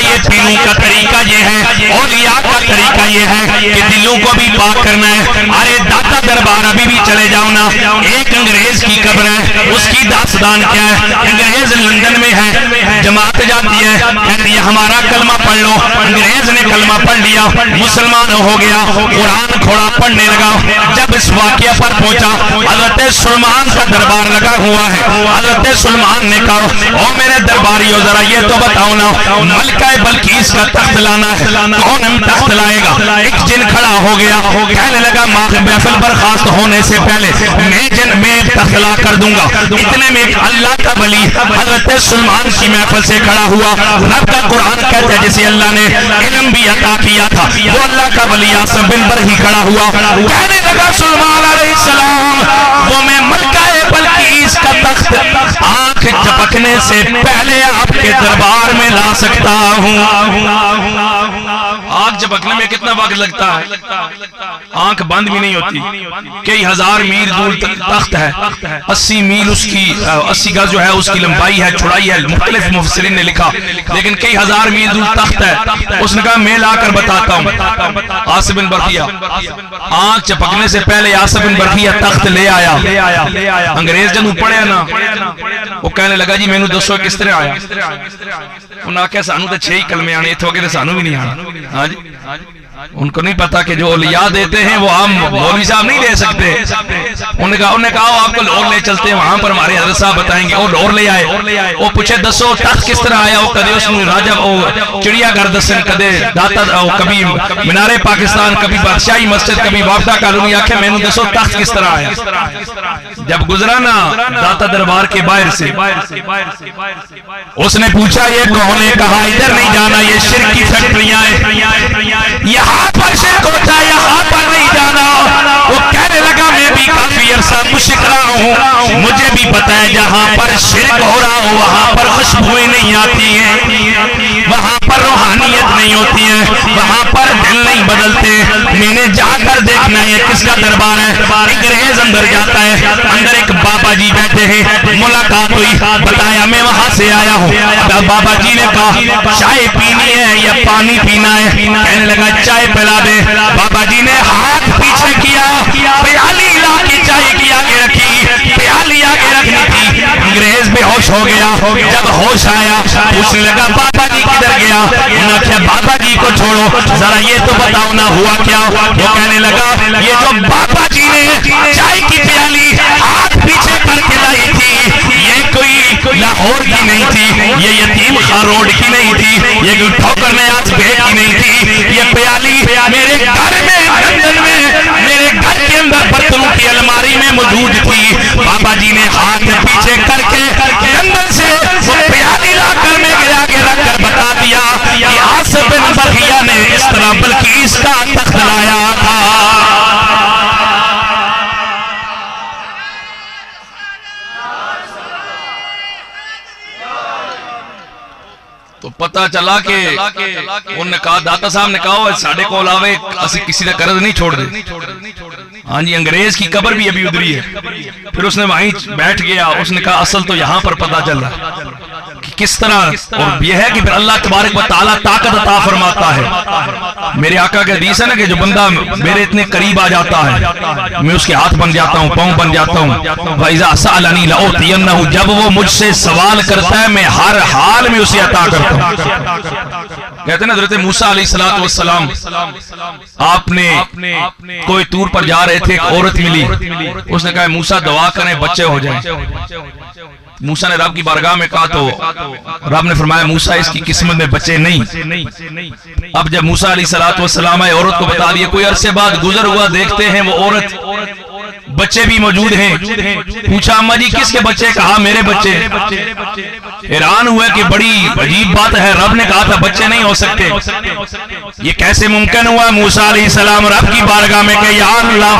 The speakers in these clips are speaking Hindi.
ये पीने का तरीका ये है, औलिया का तरीका ये है कि दिलों को भी पाक करना है। अरे दाता दरबार अभी भी चले जाओ ना, एक अंग्रेज की कब्र है, उसकी दास्तान क्या है। अंग्रेज लंदन में है, जमात जाती है, कहती है हमारा कलमा पढ़ लो। अंग्रेज ने कलमा पढ़ लिया, मुसलमान हो गया, कुरान खोड़ा पढ़ने लगा। जब इस वाकया पर पहुंचा, हजरत सुलेमान का दरबार लगा हुआ है। हजरत सुलेमान ने कहा ओ मेरे दरबारियों जरा ये तो बताओ ना, मलका बल्कीस का तख्त लाना है, कौन हम तख्त लाएगा। एक जिन खड़ा हो गया, कहने लगा महफिल बर्खास्त होने से पहले मैं तख्त ला कर दूंगा। इतने में एक अल्लाह का वली हजरत सुलेमान की महफिल से खड़ा हुआ। रब का कुरान कहता है जिसे अल्लाह ने इल्म भी अता किया था, वो अल्लाह का वली आसम बिन पर ही खड़ा हुआ। कहने लगा सुलेमान अलैहिस्सलाम वो मैं मलका बल्कीस का तख्त आंख झपकने से पहले आपके दरबार में ला सकता हूँ। आंख झपकने में कितना वक्त लगता है, आंख बंद भी नहीं होती। कई हजार मील दूर तख्त है, 80 मील उसकी 80 गज जो है उसकी लंबाई है, चौड़ाई है, मुख्तलिफ मुफस्सिरीन ने लिखा, लेकिन कई हजार मील दूर तख्त है। उसने कहा मैं लाकर बताता हूँ। आसिफ बिन बरखिया आंख झपकने से पहले आसिफ बिन बरखिया तख्त ले आया। अंग्रेज जब पढ़िया ना वो कहने लगा जी मैनू दसो किस तरह आया। उन्हें आख्या सानू तो 6 ही कलमे आने, इत्थों अगे सानू भी नहीं आना। हाँ जी, उनको नहीं पता कि जो औलिया देते हैं वो हम मौलवी साहब नहीं दे सकते। उन्होंने कहा आपको लाहौर ले चलते हैं, वहां पर हमारे हजरत साहब बताएंगे। और लाहौर ले आए, वो पूछे दसो तख्त किस तरह आया। वो कदे उसने राजा चिड़ियाघर दसन, कदे दाता, कभी मीनारे पाकिस्तान, कभी बादशाही मस्जिद, कभी वाफदा कॉलोनी। आखे मैनू दसो तख्त किस तरह आया। जब गुजरा ना दाता दरबार के बाहर से, उसने पूछा ये कौन है। कहा इधर नहीं जाना, ये शिर्क की फैक्ट्रियां हैं, यहाँ पर शिर्क होता है, यहाँ पर नहीं जाना। वो कहने लगा मैं भी काफी अरसा मुश्रिक रहा हूँ, मुझे भी पता है जहाँ पर शिर्क हो रहा हो वहाँ पर खुशबुएं नहीं आती हैं, वहाँ पर रूहानियत नहीं होती है, वहाँ पर दिल नहीं बदलते। मैंने जाकर देखना है किसका दरबार है। अंग्रेज अंदर जाता है, अंदर एक बाबा जी बैठे हैं, मुलाकात हुई, बताया मैं वहां से आया हूँ। बाबा जी ने कहा चाय पीनी है या पानी पीना है। कहने लगा चाय पिला दे। बाबा जी ने हाथ पीछे किया, प्याली ला के चाय की आगे रखी, प्याली आगे रखनी थी। अंग्रेज बेहोश हो गया। जब होश आया पूछने लगा बाबा जी किधर गया। उन्होंने कहा बाबा जी को छोड़ो, जरा ये तो बताओ ना हुआ क्या। वो कहने लगा ये जो बाबा जी ने चाय की प्याली हाथ पीछे करके लाई थी, ये कोई लाहौर की नहीं थी, ये यतीम खां रोड की नहीं थी, ये कोई ठोकर में आज भेद की नहीं थी। ये प्याली मेरे घर में लंदन में मेरे घर के अंदर बर्तनों की अलमारी में मौजूद थी। बाबा जी ने हाथ पीछे करके लंदन से वो प्याली लाकर मेरे आगे रखकर बता दिया कि आसिफ बिन बरखिया ने इस तरह बल्कीस का तख्त लाया था। तो पता चला कि उन्होंने कहा दाता साहब ने कहा साढ़े को आवे असि किसी का कर्ज नहीं छोड़ दे। हाँ जी, अंग्रेज की कब्र भी अभी उधरी है। फिर उसने वहीं बैठ गया। उसने कहा असल तो यहाँ पर पता चला कि किस तरह, और यह है कि फिर अल्लाह तबारक व तआला ताकत अता फरमाता है। मेरे आका के हदीस है ना कि जो बंदा मेरे इतने करीब आ जाता है मैं उसके हाथ बन जाता हूँ, पाँव बन जाता हूँ। वइज़ा सअलनी लअूतियन्नहु, जब वो मुझसे सवाल करता है मैं हर हाल में उसे अता करता हूँ। कहते हैं ना हज़रत मूसा अलैहिस्सलातु वस्सलाम आपने कोई टूर पर जा रहे थे, एक औरत मिली। उसने कहा मूसा दुआ करें बच्चे हो जाएं। मूसा ने रब की बारगाह में कहा तो रब ने फरमाया मूसा इसकी किस्मत में बच्चे नहीं। अब जब मूसा अलैहिस्सलातु वस्सलाम आए, औरत को बता दिया। कोई अरसे बाद गुजर हुआ, देखते हैं वो औरत बच्चे भी मौजूद हैं। पूछा अम्मा जी किसके बच्चे? कहा मेरे बच्चे। हैरान हुए कि बड़ी अजीब बात है, रब ने कहा था बच्चे नहीं हो सकते, ये कैसे मुमकिन हुआ? मूसा अलैहिस्सलाम रब की बारगाह में कहे या अल्लाह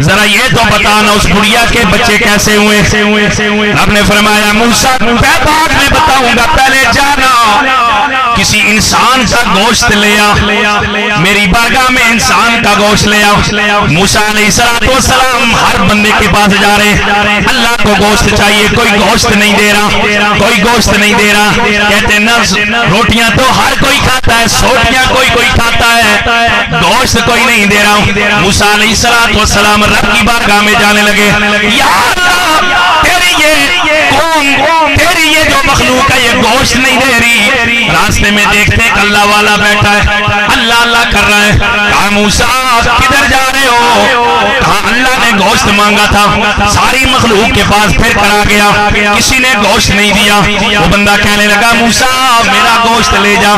जरा ये तो बताना उस बुढ़िया के बच्चे कैसे हुए। रब ने फरमाया मूसा मैं बाद में बताऊंगा, पहले जाना किसी इंसान का गोश्त ले आ, मेरी बारगाह में इंसान का गोश्त ले आओ। मूसा अलैहिस्सलाम हर बंदे के पास जा रहे, अल्लाह को गोश्त चाहिए, कोई गोश्त नहीं दे रहा, कोई गोश्त नहीं दे रहा। कहते न रोटियां तो हर कोई खाता है, सोटियां कोई कोई खाता है, गोश्त कोई नहीं दे रहा। मूसा अलैहिस्सलाम रब की बारगाह में जाने लगे, या अल्लाह तेरी ये कौम, तेरी ये जो मखलूक है ये गोश्त नहीं दे रही। रास्ते में देखते हैं अल्लाह वाला बैठा है, अल्लाह अल्लाह कर रहा है। कहा मूसा किधर जा रहे हो? कहा अल्लाह ने गोश्त मांगा था, सारी मखलूक के पास फिर करा गया, किसी ने गोश्त नहीं दिया। वो बंदा कहने लगा मूसा मेरा गोश्त ले जा।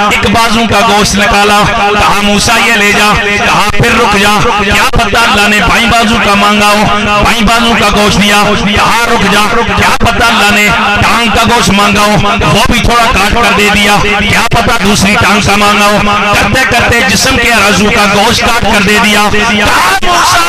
एक बाजू का गोश्त निकाला, कहा मूसा ये ले जा। कहा फिर रुक जा, क्या पता अल्लाह ने बाई बाजू का मांगा हो, बाई बाजू का गोश्त दिया। कहा रुक जा, क्या पता अल्लाह ने टांग का गोश्त मांगा हो, वो भी थोड़ा काट कर दे दिया, क्या पता दूसरी टांग का मांगा हो। करते करते जिस्म के आजू का गोश्त काट कर दे दिया। मूसा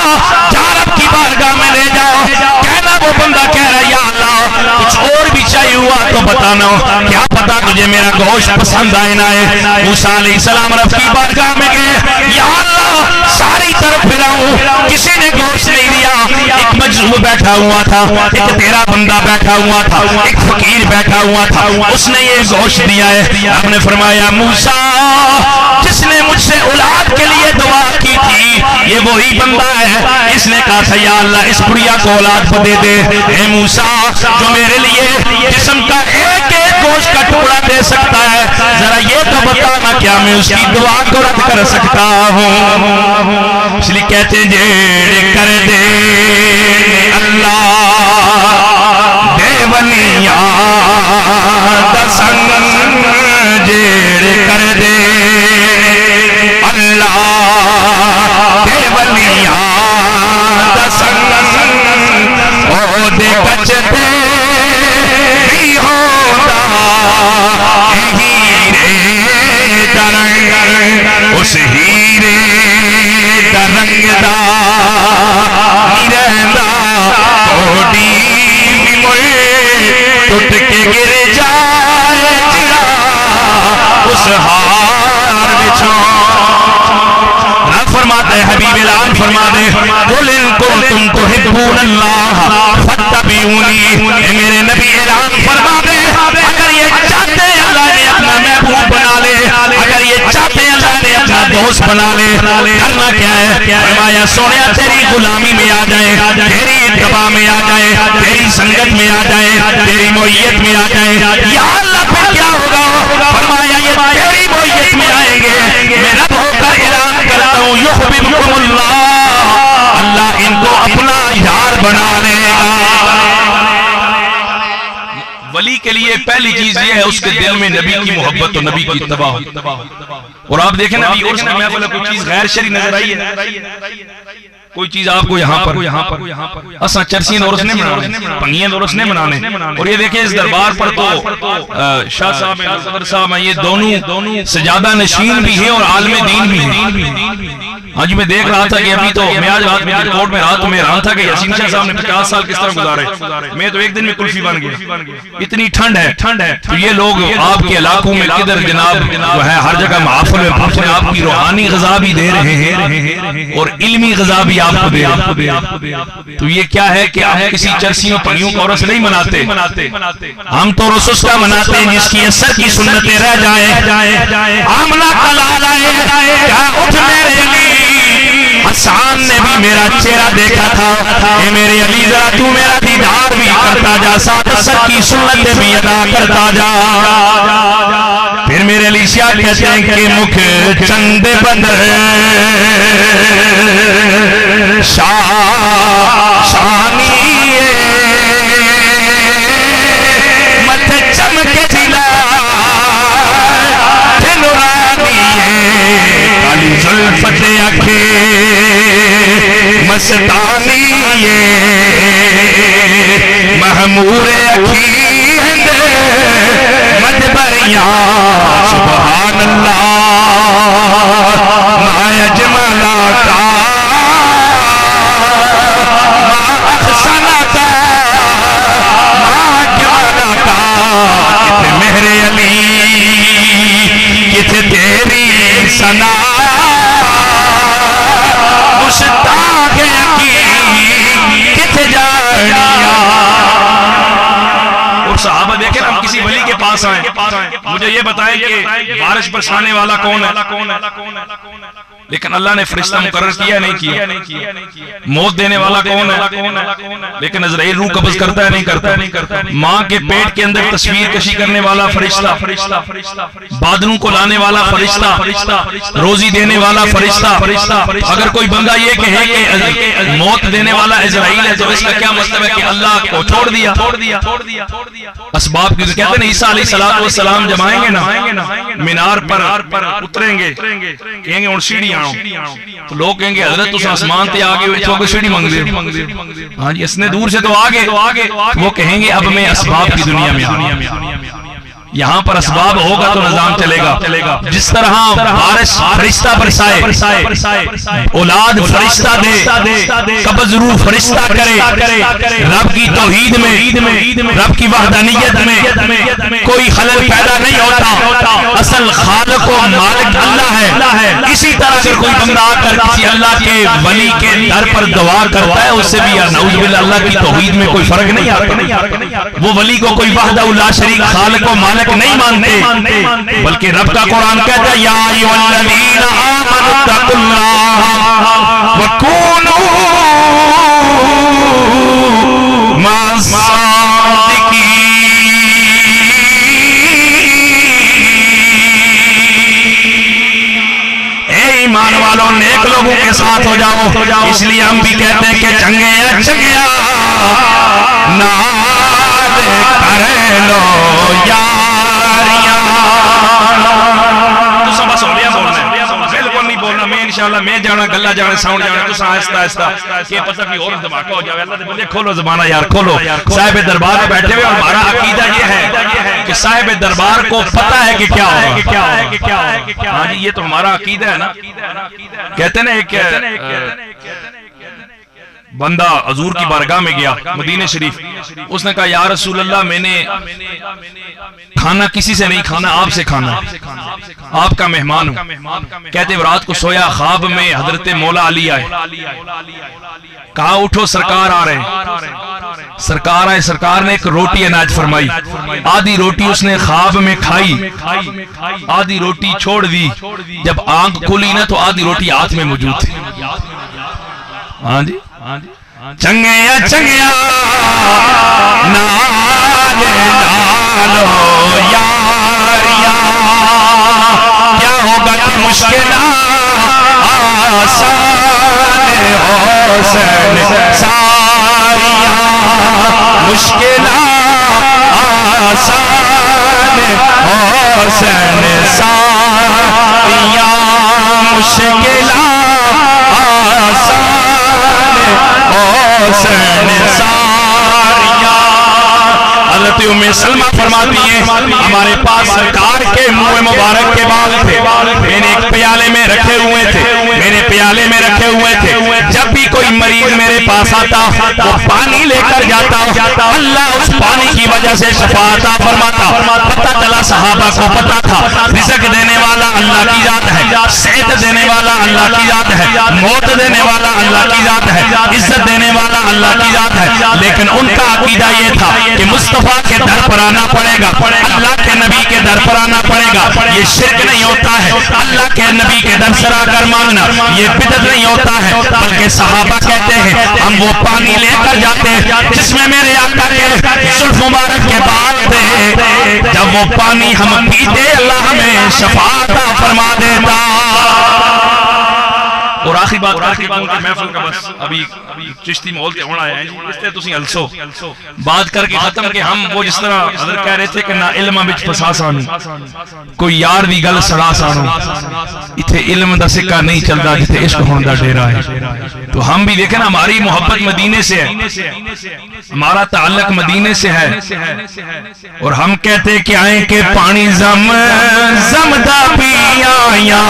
जा रब की बारगाह में ले जाओ। कहना वो बंदा कह रहा या अल्लाह कुछ और भी चाहिए हुआ तो बताना, क्या पता तुझे मेरा गोश्त पसंद आए ना आए। मूसा अलैहिस्सलाम रब की बारगाह में गए, या अल्लाह सारी तरफ फिराऊं, किसी ने गोश्त नहीं दिया। एक मजलूम बैठा हुआ था, एक तेरा बंदा बैठा हुआ था, एक फकीर बैठा हुआ था, उसने ये गोश्त दिया है। आपने फरमाया मूसा जिसने मुझसे औलाद के लिए दुआ की थी ये वही बंदा है। इसने कहा था या अल्लाह इस बुढ़िया को औलाद को दे दे। हे मूसा जो मेरे लिए जिस्म का एक एक गोश्त का टुकड़ा दे सकता है, जरा ये तो बताना क्या मैं उसकी दुआ को रद्द कर सकता हूँ। इसलिए कहते जेड़े कर दे अल्लाह देवनिया दसंग, जेड़े कर दे अल्लाह देवनिया दसंग, ओ दे बचते भी होता हीरे तरंग, उस हीरे तरंग दा रहंदा थोड़ी भी मुड़ टुट के गिर जाए चिड़ा उस हार विछो। रब फरमाते हैं हबीब ऐलान फरमा दे कुल इन कुंतुम तुहिब्बूनल्लाह फत्तबिऊनी, मेरे नबी ऐलान फरमा दे अगर ये चाहते अल्लाह ने अपना महबूब बना ले, अगर ये चाहते अल्लाह ने अपना दोस्त बना ले, करना क्या है? फरमाया सोनिया तेरी गुलामी में आ जाए, तेरी इत्तबा में आ जाए, तेरी संगत में आ जाए, तेरी मोहियत में आ जाए। या अल्लाह फिर क्या होगा? फरमाया ये तेरी मोहियत में आएंगे, मैं रब होकर ऐलान करता हूँ युहिब्बुकुमुल्लाह, अल्लाह इनको अपना यार बना लेगा। वली के लिए पहली चीज ये है उसके दिल में नबी की मोहब्बत और नबी की इत्तबा हो। और आप देखें ना कोई चीज गैर शरी नजर आई है, कोई चीज आपको यहाँ पर असा चरसी नौरस ने बनाने, पंगिया नौरस ने बनाने। और ये देखें इस दरबार पर तो शाह साहब सदर साहब ये दोनों सजादा नशीन भी है और आलम दीन भी है। आज मैं देख रहा था कि अभी तो मैं आज रात में कोर्ट में रात में रहा था कि यासीन शाह साहब ने 50 साल किस तरह गुजारे, मैं तो एक दिन में कुल्फी बन गया। इतनी ठंड है तो ये लोग आपके इलाकों में किधर जनाब जो है हर जगह महफिल में अपने आपकी रूहानी गज़ा भी दे रहे हैं और इल्मी गज़ा भी आपको दे रहे हैं। तो ये क्या है कि आप किसी चरसियों पंगियों को औरस नहीं मनाते, हम तो रसूल का मनाते हैं जिसकी असर की सुन्नतें रह जाए। आमना का लाल आए क्या उठ मेरे अली, हसन ने भी मेरा चेहरा देखा था, ये मेरे अली जरा तू मेरा दीदार भी करता जा, साथ असर की सुन्नतें भी अदा करता जा। फिर मेरे अली शाह कहते हैं कि मुख चंद बदर शानी मत चमके जिला काली जुल्फत अखे मस्तानी महमूर अखी मदबरिया सुभान अल्लाह माया जमाला का मेरे अली सना मुश्ताक किथे जानिया। और सहाबा देखे ना, हम किसी वली के पास आए, मुझे ये बताएं कि बारिश बरसाने वाला कौन है, लेकिन अल्लाह ने फरिश्ता मुकर्रर किया नहीं किया। मौत देने वाला कौन है, लेकिन अज़राइल रूह कब्ज़ करता है नहीं करता। माँ के पेट के अंदर तस्वीर कशी करने वाला फरिश्ता, बादलों को लाने वाला फरिश्ता, रोजी देने वाला फरिश्ता। अगर कोई बंदा ये कहे कि मौत देने वाला इज़राइल है, तो इसका क्या मतलब है कि अल्लाह को छोड़ दिया। असबाब की कहते हैं ईसा अलैहिस्सलाम जब आएंगे ना, मीनार पर उतरेंगे, कहेंगे और सीढ़ी आओ, तो लोग कहेंगे हजरत तुम आसमान ते आगे इथों सीढ़ी मंग दे। हाँ जी, इसने दूर से तो आगे, वो कहेंगे अब मैं असबाब की दुनिया में आ, यहाँ पर असबाब होगा तो निजाम चलेगा। जिस तरह बारिश फरिश्ता बरसाए, औलाद फरिश्ता दे, कब्ज़ रूह फरिश्ता करे, रब की तौहीद में, रब की वहदानियत में कोई खलल पैदा नहीं होता। असल खालिक व मालिक अल्लाह है। इसी तरह अगर कोई बंदा आकर किसी अल्लाह के वली के दर पर दुआ करता है, उससे भी यार नऊज़ बिल्लाह अल्लाह की तौहीद में कोई फर्क नहीं आता। वो वली को कोई वहदहू ला शरीक खालिक व मालिक नहीं मानते, बल्कि रब का कुरान कहता है या अय्युहल्लज़ीना आमनु तक़ुल्लाह व कूनू मअस-सादिक़ीन। ए ईमान वालों, नेक लोगों के साथ हो जाओ। इसलिए हम भी कहते हैं कि चंगे चंगिया नाल कर लो यार। इंशाअल्लाह मैं जाना गल्ला जाना साउंड जाना तो आहिस्ता आहिस्ता के पता कि और धमाका हो जाए। अल्लाह दे बंदे खोलो ज़बाना यार, खोलो। साहिब दरबार में बैठे हुए और हमारा अकीदा ये है कि साहिब दरबार को पता है कि क्या होगा। हाँ जी, ये तो हमारा अकीदा है ना। कहते ना एक बंदा हजूर की बारगाह में गया मदीने शरीफ, उसने कहा या रसूल अल्लाह, मैंने खाना किसी से नहीं खाना, आपसे खाना, आपका मेहमान हूं। कहते रात को सोया, ख्वाब में हजरत मौला अली आए, कहा उठो सरकार आ रहे। सरकार आए, सरकार ने एक रोटी अनाज फरमाई, आधी रोटी उसने ख्वाब में खाई, आधी रोटी छोड़ दी। जब आंख खुली ना तो आधी रोटी हाथ में मौजूद थी। हाँ जी, चंगे चंगिया नाले नालो यारिया, क्या होगा कि मुश्किल आसान हुसैन सारिया, मुश्किल आसान हुसैन सारिया, मुश्किल आसान हुसैन सारिया। हज़रत उम्मे सलमा फरमाती हैं हमारे पास सरकार के मुंह मुबारक के बाल थे, मैंने एक प्याले में रखे हुए थे, मेरे प्याले में रखे हुए थे। जब भी कोई मरीज मेरे पास आता वो पानी लेकर जाता, अल्लाह उस पानी की वजह से शफा अता फरमाता। पता चला सहाबा को पता था रिज़्क़ देने वाला अल्लाह की जात है, सेहत देने वाला अल्लाह की जात है, मौत देने वाला अल्लाह की जात है, इज्जत देने वाला अल्लाह की जात है। लेकिन उनका अकीदा ये था कि मुस्तफा के दर पर आना पड़ेगा, अल्लाह के नबी के दर पर आना पड़ेगा। ये शिर्क नहीं होता है, अल्लाह के नबी के दर से आकर मांगना ये बिदअत नहीं होता है। बल्कि सहाबा कहते हैं हम वो पानी लेकर जाते हैं जिसमें मेरे आका के जुल्फ मुबारक के बाल थे। जब वो पानी हम पीते अल्लाह हमें शफाअत फरमा देता। और आखिरी बात महफिल का बस अभी चिश्ती माहौल ते होना है, इसलिए तुसी हलसो बात करके खत्म कि हम वो जिस तरह हज़रत कह रहे थे कि ना इल्म विच फसा सानू, कोई यार दी गल सड़ा सानू, इथे इल्म दा सिक्का नहीं चलता जिथे इश्क होने दा डेरा है। तो हम भी देखें ना, हमारी मोहब्बत मदीने से है, हमारा ताल्लुक मदीने से है। और हम कहते कि आए के पानी जम जमदा पिया,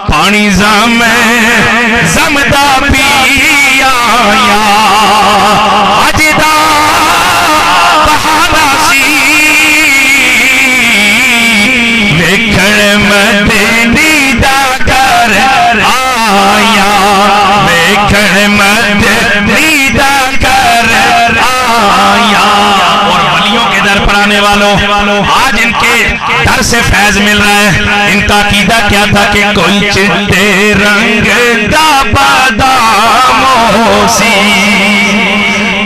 पानी जम जमदा पिया, अजदा बहाना सी वेखण नीदा कर आया। और वलियों के दर पर आने वालों, आज इनके दर से फैज मिल रहा है। इनका कीदा क्या था कि कोई चिट्टे रंग का बादामों सी,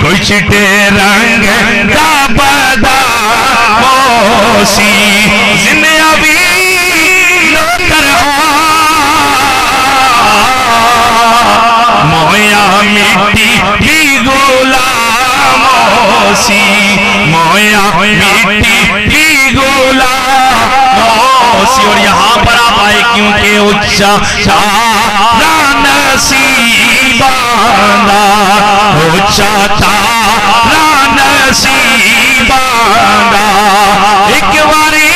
कोई चिट्टे रंग का बादामों सी, जिंदगी मोया मिट्टी की गुलामों सी, मोया मिट्टी की गुलामों सी। और यहाँ पर आप आए क्योंकि उच्चा तारा नसीबाना, उच्चा तारा नसीबाना। एक बारी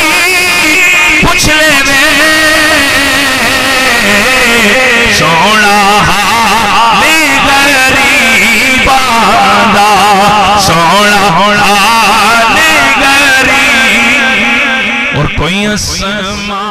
पूछ ले सोना हाली गरीबाना, सोना हाली गरीब। और कोई असमा